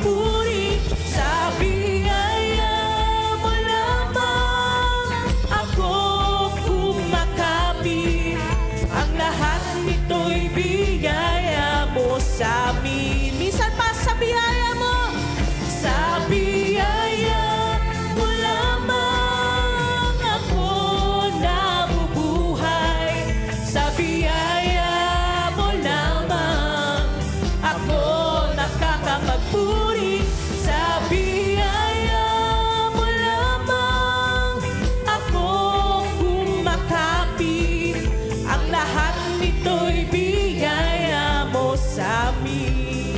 papuri sa biyaya mo lamang ako kumakapit. Ang lahat nito'y biyaya mo sa amin. Minsan pa sa biyaya mo, sa biyaya mo lamang ako nabubuhay. Sa biyaya mo lamang ako nakakapagpuri. Sa biyaya mo lamang ako kumakapit. Ang lahat nito'y biyaya mo sa amin.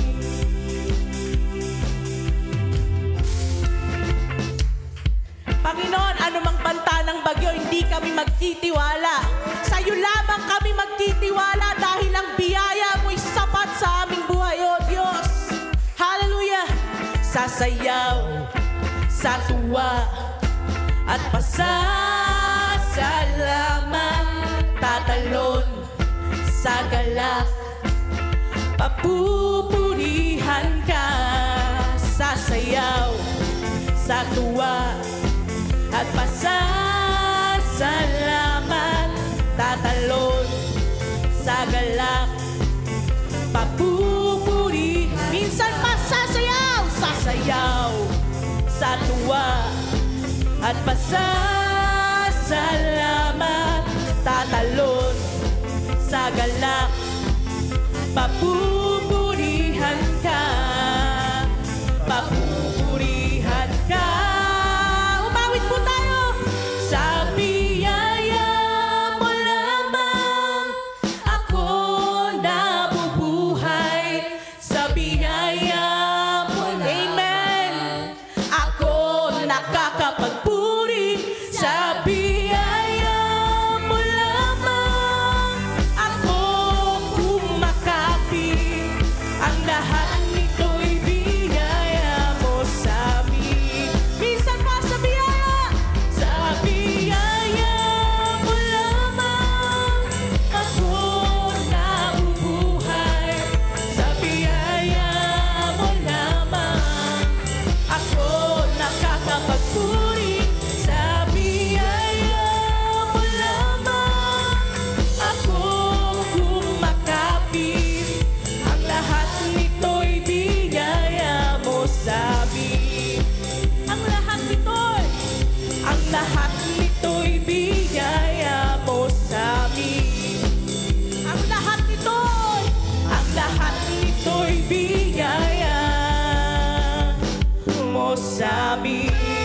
Panginoon, anumang banta ng bagyo, hindi kami magtitiwala. Sa iyo lamang kami magtitiwala dahil ang biyaya mo'y sapat sa aming buhay, O Diyos. Hallelujah! Sasayaw sa tuwa at pasasalamat, tatalon sa galak, papupurihan ka. Sasayaw sa tuwa at pasasalamat, tatalon sa galak, papupuri. Minsan pa sasayaw, sasayaw sa tuwa at pasasalamat, tatalon sa galak, papupurihan ka, papupurihan ka. Umawit po tayo. Sa biyaya mo lamang ako nabubuhay. Sa biyaya mo lamang ako nakakapagpuri. Sa biyaya mo lamang ako kumakapit. Ang lahat nito'y biyaya mo sa amin. Minsan pa sa biyaya. Sa biyaya mo lamang ako nabubuhay. Sa biyaya mo lamang ako nakakapagpuri. Sa biyaya mo lamang ako kumakapit. Ang lahat nito'y biyaya mo sa amin. Ang lahat nito'y biyaya mo sa amin. Ang lahat nito'y biyaya mo sa amin.